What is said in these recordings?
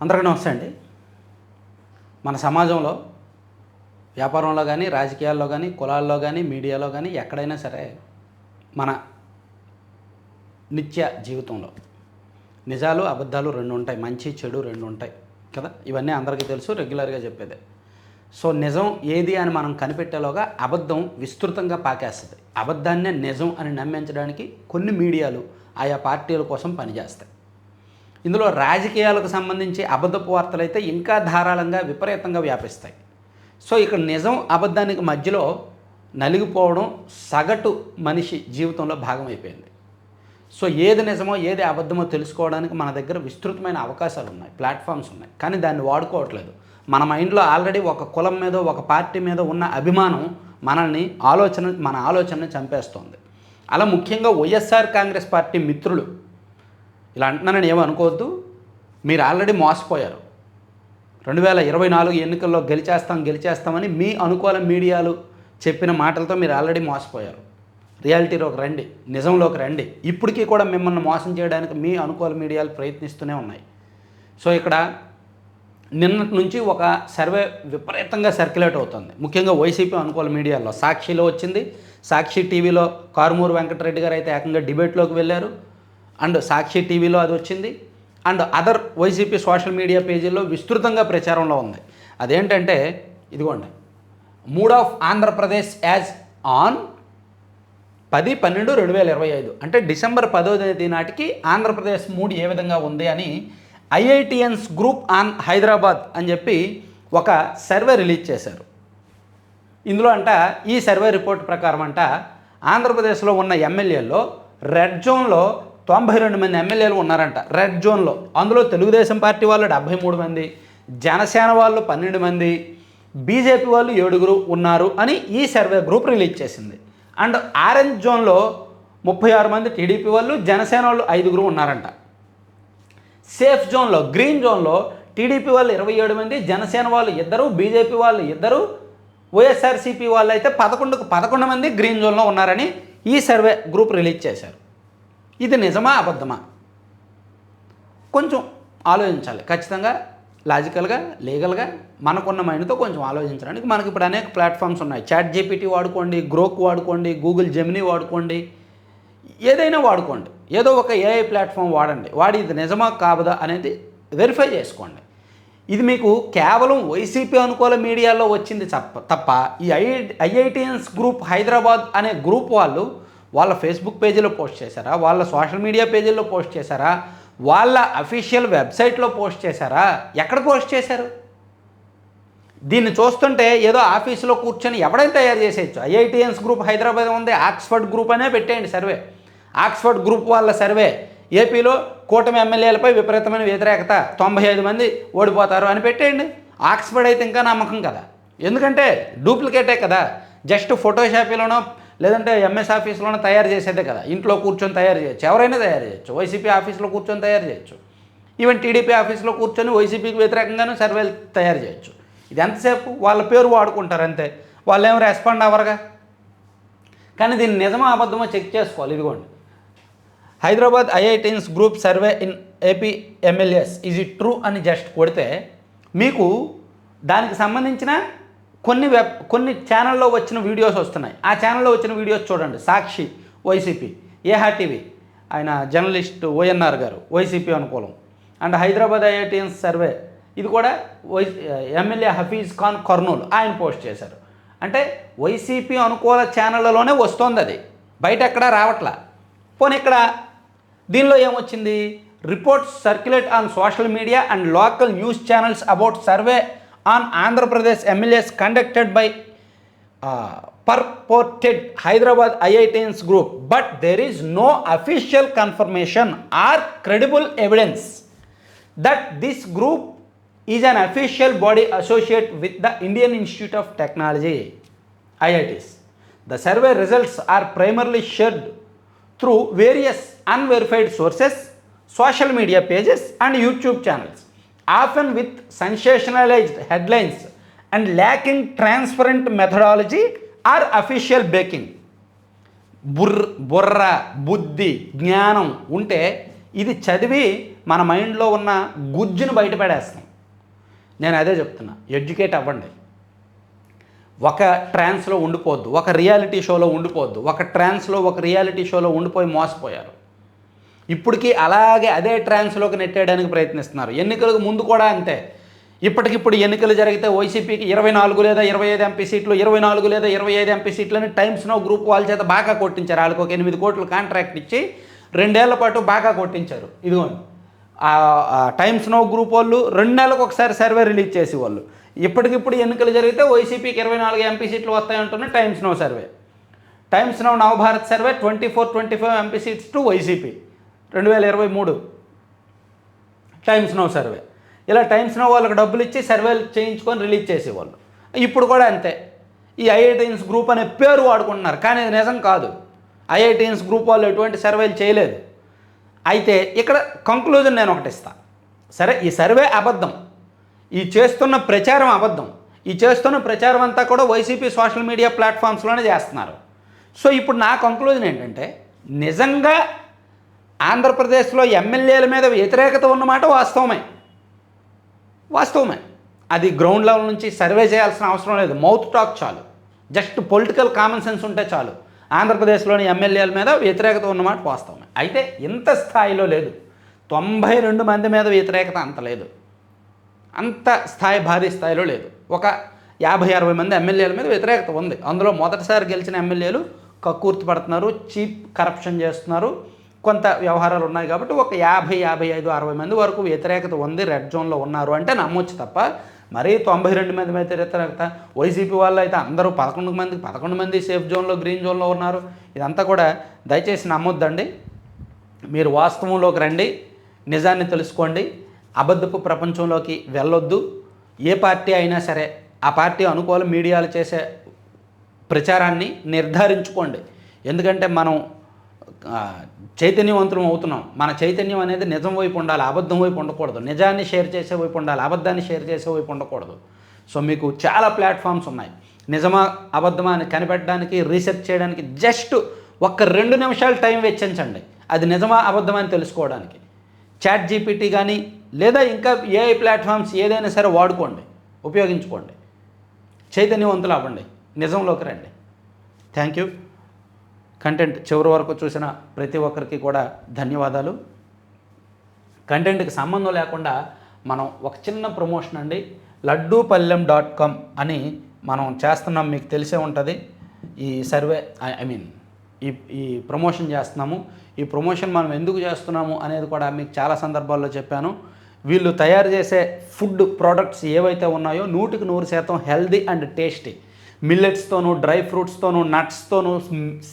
అందరికీ నమస్తే అండి. మన సమాజంలో వ్యాపారంలో కానీ, రాజకీయాల్లో కానీ, కులాల్లో కానీ, మీడియాలో కానీ ఎక్కడైనా సరే మన నిత్య జీవితంలో నిజాలు, అబద్ధాలు రెండు ఉంటాయి. మంచి, చెడు రెండు ఉంటాయి కదా. ఇవన్నీ అందరికీ తెలుసు, రెగ్యులర్గా చెప్పేదే. సో నిజం ఏది అని మనం కనిపెట్టేలోగా అబద్ధం విస్తృతంగా పాకేస్తుంది. అబద్ధాన్నే నిజం అని నమ్మించడానికి కొన్ని మీడియాలు ఆయా పార్టీల కోసం పనిచేస్తాయి. ఇందులో రాజకీయాలకు సంబంధించి అబద్ధపు వార్తలు అయితే ఇంకా ధారాళంగా విపరీతంగా వ్యాపిస్తాయి. సో ఇక్కడ నిజం అబద్ధానికి మధ్యలో నలిగిపోవడం సగటు మనిషి జీవితంలో భాగమైపోయింది. సో ఏది నిజమో ఏది అబద్ధమో తెలుసుకోవడానికి మన దగ్గర విస్తృతమైన అవకాశాలు ఉన్నాయి, ప్లాట్ఫామ్స్ ఉన్నాయి. కానీ దాన్ని వాడుకోవట్లేదు. మన మైండ్లో ఆల్రెడీ ఒక కులం మీద, ఒక పార్టీ మీద ఉన్న అభిమానం మన ఆలోచనని చంపేస్తోంది. అలా ముఖ్యంగా వైఎస్ఆర్ కాంగ్రెస్ పార్టీ మిత్రులు, ఇలా అంటున్నానని ఏమనుకోవద్దు, మీరు ఆల్రెడీ మోసపోయారు. 2024 ఎన్నికల్లో గెలిచేస్తామని మీ అనుకూల మీడియాలు చెప్పిన మాటలతో మీరు ఆల్రెడీ మోసపోయారు. రియాలిటీలోకి రండి, నిజంలోకి రండి. ఇప్పటికీ కూడా మిమ్మల్ని మోసం చేయడానికి మీ అనుకూల మీడియాలు ప్రయత్నిస్తూనే ఉన్నాయి. సో ఇక్కడ నిన్నటి నుంచి ఒక సర్వే విపరీతంగా సర్క్యులేట్ అవుతుంది. ముఖ్యంగా వైసీపీ అనుకూల మీడియాల్లో సాక్షిలో వచ్చింది. సాక్షి టీవీలో కారుమూరు వెంకటరెడ్డి గారు అయితే ఏకంగా డిబేట్లోకి వెళ్ళారు. అండ్ సాక్షి టీవీలో అది వచ్చింది. And other YCP social media పేజీల్లో విస్తృతంగా ప్రచారంలో ఉంది. అదేంటంటే ఇదిగోండి, mood of Andhra Pradesh as on 10/12/2025 అంటే డిసెంబర్ 10వ తేదీ నాటికి ఆంధ్రప్రదేశ్ మూడ్ ఏ విధంగా ఉంది అని ఐఐటిఎన్స్ గ్రూప్ ఆన్ హైదరాబాద్ అని చెప్పి ఒక సర్వే రిలీజ్ చేశారు. ఇందులో ఈ సర్వే రిపోర్ట్ ప్రకారం ఆంధ్రప్రదేశ్లో ఉన్న ఎమ్మెల్యేల్లో రెడ్ జోన్లో 92 మంది ఎమ్మెల్యేలు ఉన్నారంట. రెడ్ జోన్లో అందులో తెలుగుదేశం పార్టీ వాళ్ళు 73 మంది, జనసేన వాళ్ళు 12 మంది, బీజేపీ వాళ్ళు 7 ఉన్నారు అని ఈ సర్వే గ్రూప్ రిలీజ్ చేసింది. అండ్ ఆరెంజ్ జోన్లో 36 మంది టీడీపీ వాళ్ళు, జనసేన వాళ్ళు 5 ఉన్నారంట. సేఫ్ జోన్లో గ్రీన్ జోన్లో టీడీపీ వాళ్ళు 27 మంది, జనసేన వాళ్ళు 2, బీజేపీ వాళ్ళు 2, వైఎస్ఆర్సీపీ వాళ్ళు అయితే 11 మంది గ్రీన్ జోన్లో ఉన్నారని ఈ సర్వే గ్రూప్ రిలీజ్ చేశారు. ఇది నిజమా అబద్ధమా కొంచెం ఆలోచించాలి. ఖచ్చితంగా లాజికల్గా, లీగల్గా మనకున్న మైండ్తో కొంచెం ఆలోచించడానికి మనకి ఇప్పుడు అనేక ప్లాట్ఫామ్స్ ఉన్నాయి. చాట్ జీపీటీ వాడుకోండి, గ్రోక్ వాడుకోండి, గూగుల్ జెమినీ వాడుకోండి, ఏదైనా వాడుకోండి. ఏదో ఒక ఏఐ ప్లాట్ఫామ్ వాడి ఇది నిజమా కాదా అనేది వెరిఫై చేసుకోండి. ఇది మీకు కేవలం వైసీపీ అనుకూల మీడియాలో వచ్చింది తప్ప ఈ ఐఐటిఎన్స్ గ్రూప్ హైదరాబాద్ అనే గ్రూప్ వాళ్ళు వాళ్ళ ఫేస్బుక్ పేజీలో పోస్ట్ చేశారా, వాళ్ళ సోషల్ మీడియా పేజీల్లో పోస్ట్ చేశారా, వాళ్ళ అఫీషియల్ వెబ్సైట్లో పోస్ట్ చేశారా, ఎక్కడ పోస్ట్ చేశారు? దీన్ని చూస్తుంటే ఏదో ఆఫీసులో కూర్చొని ఎవడైనా తయారు చేసేయచ్చు. ఐఐటిఎన్స్ గ్రూప్ హైదరాబాద్ ఉంది, ఆక్స్ఫర్డ్ గ్రూప్ అనే పెట్టేయండి సర్వే. ఆక్స్ఫర్డ్ గ్రూప్ వాళ్ళ సర్వే, ఏపీలో కూటమి ఎమ్మెల్యేలపై విపరీతమైన వ్యతిరేకత, 95 మంది ఓడిపోతారు అని పెట్టేయండి. ఆక్స్ఫర్డ్ అయితే ఇంకా నమ్మకం కదా, ఎందుకంటే డూప్లికేటే కదా. జస్ట్ ఫోటోషాపీలోనో లేదంటే ఎంఎస్ ఆఫీస్లోనో తయారు చేసేదే కదా. ఇంట్లో కూర్చొని తయారు చేయొచ్చు, ఎవరైనా తయారు చేయొచ్చు. వైసీపీ ఆఫీస్లో కూర్చొని తయారు చేయొచ్చు, ఈవెన్ టీడీపీ ఆఫీస్లో కూర్చొని వైసీపీకి వ్యతిరేకంగానూ సర్వేలు తయారు చేయొచ్చు. ఇది ఎంతసేపు వాళ్ళ పేరు వాడుకుంటారు అంతే, వాళ్ళు ఏమో రెస్పాండ్ అవ్వరుగా. కానీ దీన్ని నిజమో అబద్ధమో చెక్ చేసుకోవాలి. ఇదిగోండి, Hyderabad IITians group survey in AP MLAs is it true అని జస్ట్ కొడితే మీకు దానికి సంబంధించిన కొన్ని ఛానల్లో వచ్చిన వీడియోస్ వస్తున్నాయి. ఆ ఛానల్లో వచ్చిన వీడియోస్ చూడండి. సాక్షి వైసీపీ, ఏహా టీవీ ఆయన జర్నలిస్ట్ ఓఎన్ఆర్ గారు వైసీపీ అనుకూలం. అండ్ హైదరాబాద్ ఐఐటిఎన్స్ సర్వే ఇది కూడా ఎమ్మెల్యే హఫీజ్ ఖాన్ కర్నూలు ఆయన పోస్ట్ చేశారు. అంటే వైసీపీ అనుకూల ఛానళ్ళలోనే వస్తోంది, అది బయట ఎక్కడా రావట్లా. పోనీ ఇక్కడ దీనిలో ఏమొచ్చింది, reports circulate on social media and local news channels about survey on Andhra Pradesh MLAs conducted by purported Hyderabad IITians group, but there is no official confirmation or credible evidence that this group is an official body associated with the Indian Institute of Technology IITs. The survey results are primarily shared through various unverified sources, social media pages and YouTube channels, often with sensationalized headlines and lacking transparent methodology or official backing. బుర్ర, బుద్ధి, జ్ఞానం ఉంటే ఇది చదివి మన మైండ్లో ఉన్న గుజ్జును బయటపడేస్తాం. నేను అదే చెప్తున్నా, ఎడ్యుకేట్ అవ్వండి. ఒక ట్రాన్స్లో ఉండిపోద్దు, ఒక రియాలిటీ షోలో ఉండిపోద్దు. ఒక ట్రాన్స్లో ఒక రియాలిటీ షోలో ఉండిపోయి మోసపోయారు. ఇప్పటికీ అలాగే అదే ట్రాన్స్లోకి నెట్టేయడానికి ప్రయత్నిస్తున్నారు. ఎన్నికలకు ముందు కూడా అంతే. ఇప్పటికిప్పుడు ఎన్నికలు జరిగితే వైసీపీకి 24 లేదా 25 ఎంపీ సీట్లు, 24 లేదా 25 ఎంపీ సీట్లని టైమ్స్ నౌ గ్రూప్ వాళ్ళ చేత బాగా కొట్టించారు. వాళ్ళకి ఒక 8 కోట్ల కాంట్రాక్ట్ ఇచ్చి 2 ఏళ్ల పాటు బాగా కొట్టించారు. ఇదిగోండి టైమ్స్ నౌ గ్రూప్ వాళ్ళు 2 నెలలకు ఒకసారి సర్వే రిలీజ్ చేసేవాళ్ళు. ఇప్పటికిప్పుడు ఎన్నికలు జరిగితే వైసీపీకి 24 ఎంపీ సీట్లు వస్తాయంటున్న Times Now survey. Times Now Navbharat survey 24-25 MP seats to YCP 2023 Times Now survey. ఇలా టైమ్స్ నౌ వాళ్ళకి డబ్బులు ఇచ్చి సర్వేలు చేయించుకొని రిలీజ్ చేసేవాళ్ళు. ఇప్పుడు కూడా అంతే. ఈ ఐఐటీన్స్ గ్రూప్ అనే పేరు వాడుకుంటున్నారు, కానీ అది నిజం కాదు. ఐఐటీన్స్ గ్రూప్ వాళ్ళు ఎటువంటి సర్వేలు చేయలేదు. అయితే ఇక్కడ కంక్లూజన్ నేను ఒకటి ఇస్తాను. సరే, ఈ సర్వే అబద్ధం, ఈ చేస్తున్న ప్రచారం అబద్ధం. ఈ చేస్తున్న ప్రచారం అంతా కూడా వైసీపీ సోషల్ మీడియా ప్లాట్ఫామ్స్లోనే చేస్తున్నారు. సో ఇప్పుడు నా కంక్లూజన్ ఏంటంటే, నిజంగా ఆంధ్రప్రదేశ్లో ఎమ్మెల్యేల మీద వ్యతిరేకత ఉన్నమాట వాస్తవమే. అది గ్రౌండ్ లెవెల్ నుంచి సర్వే చేయాల్సిన అవసరం లేదు. మౌత్ టాక్ చాలు, జస్ట్ పొలిటికల్ కామన్ సెన్స్ ఉంటే చాలు. ఆంధ్రప్రదేశ్లోని ఎమ్మెల్యేల మీద వ్యతిరేకత ఉన్నమాట వాస్తవమే. అయితే ఇంత స్థాయిలో లేదు. 92 మంది మీద వ్యతిరేకత అంత లేదు, అంత స్థాయి భారీ స్థాయిలో లేదు. ఒక 50-60 మంది ఎమ్మెల్యేల మీద వ్యతిరేకత ఉంది. అందులో మొదటిసారి గెలిచిన ఎమ్మెల్యేలు కక్కుర్తి పడుతున్నారు, చీప్ కరప్షన్ చేస్తున్నారు, కొంత వ్యవహారాలు ఉన్నాయి. కాబట్టి ఒక 50, 55, 60 మంది వరకు వ్యతిరేకత ఉంది, రెడ్ జోన్లో ఉన్నారు అంటే నమ్మొచ్చు తప్ప మరీ 92 మంది మీద వ్యతిరేకత. వైసీపీ వాళ్ళు అయితే అందరూ 11 మంది సేఫ్ జోన్లో, గ్రీన్ జోన్లో ఉన్నారు. ఇదంతా కూడా దయచేసి నమ్మొద్దండి. మీరు వాస్తవంలోకి రండి, నిజాన్ని తెలుసుకోండి. అబద్ధపు ప్రపంచంలోకి వెళ్ళొద్దు. ఏ పార్టీ అయినా సరే ఆ పార్టీ అనుకూల మీడియాలు చేసే ప్రచారాన్ని నిర్ధారించుకోండి. ఎందుకంటే మనం చైతన్యవంతులం అవుతున్నాం. మన చైతన్యం అనేది నిజం వైపు ఉండాలి, అబద్ధం వైపు ఉండకూడదు. నిజాన్ని షేర్ చేసే వైపు ఉండాలి, అబద్ధాన్ని షేర్ చేసే వైపు ఉండకూడదు. సో మీకు చాలా ప్లాట్ఫామ్స్ ఉన్నాయి. నిజమా అబద్ధమా అని కనిపెట్టడానికి, రీసెర్చ్ చేయడానికి జస్ట్ ఒక్క 2 నిమిషాలు టైం వెచ్చించండి. అది నిజమా అబద్ధమా అని తెలుసుకోవడానికి. చాట్ జీపీటీ కానీ లేదా ఇంకా ఏఐ ప్లాట్ఫామ్స్ ఏదైనా సరే వాడుకోండి, ఉపయోగించుకోండి. చైతన్యవంతులు అవ్వండి, నిజంలోకి రండి. Thank you. కంటెంట్ చివరి వరకు చూసిన ప్రతి ఒక్కరికి కూడా ధన్యవాదాలు. కంటెంట్కి సంబంధం లేకుండా మనం ఒక చిన్న ప్రమోషన్ అండి, laddupallem.com అని మనం చేస్తున్నాం. మీకు తెలిసే ఉంటుంది. ఈ సర్వే ఈ ప్రమోషన్ చేస్తున్నాము. ఈ ప్రమోషన్ మనం ఎందుకు చేస్తున్నాము అనేది కూడా మీకు చాలా సందర్భాల్లో చెప్పాను. వీళ్ళు తయారు చేసే ఫుడ్ ప్రోడక్ట్స్ ఏవైతే ఉన్నాయో 100% హెల్దీ అండ్ టేస్టీ. మిల్లెట్స్తోనూ, డ్రై ఫ్రూట్స్తోనూ, నట్స్తోనూ,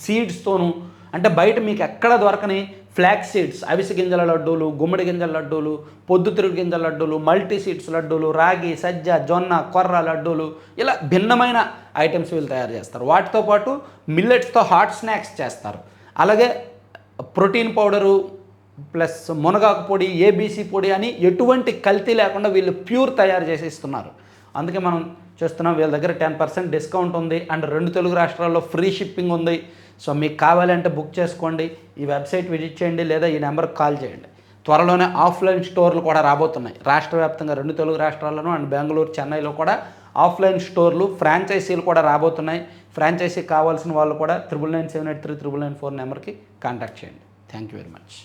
సీడ్స్తోనూ, అంటే బయట మీకు ఎక్కడ దొరకని ఫ్లాక్స్ సీడ్స్, అవిసె గింజల లడ్డూలు, గుమ్మడి గింజల లడ్డూలు, పొద్దుతిరుగు గింజల లడ్డూలు, మల్టీ సీడ్స్ లడ్డూలు, రాగి, సజ్జ, జొన్న, కొర్ర లడ్డూలు, ఇలా భిన్నమైన ఐటమ్స్ వీళ్ళు తయారు చేస్తారు. వాటితో పాటు మిల్లెట్స్తో హాట్ స్నాక్స్ చేస్తారు. అలాగే ప్రోటీన్ పౌడరు ప్లస్ మునగాకు పొడి, ఏబీసీ పొడి అని ఎటువంటి కల్తీ లేకుండా వీళ్ళు ప్యూర్ తయారు చేసి ఇస్తున్నారు. అందుకే మనం చూస్తున్నాం. వీళ్ళ దగ్గర 10% డిస్కౌంట్ ఉంది అండ్ 2 తెలుగు రాష్ట్రాల్లో ఫ్రీ షిప్పింగ్ ఉంది. సో మీకు కావాలంటే బుక్ చేసుకోండి, ఈ వెబ్సైట్ విజిట్ చేయండి లేదా ఈ నెంబర్కి కాల్ చేయండి. త్వరలోనే ఆఫ్లైన్ స్టోర్లు కూడా రాబోతున్నాయి. రాష్ట్ర వ్యాప్తంగా 2 తెలుగు రాష్ట్రాల్లోనూ అండ్ బెంగళూరు, చెన్నైలో కూడా ఆఫ్లైన్ స్టోర్లు, ఫ్రాంచైజీలు కూడా రాబోతున్నాయి. ఫ్రాంచైజీ కావాల్సిన వాళ్ళు కూడా 9997839994 నెంబర్కి కాంటాక్ట్ చేయండి. Thank you very much.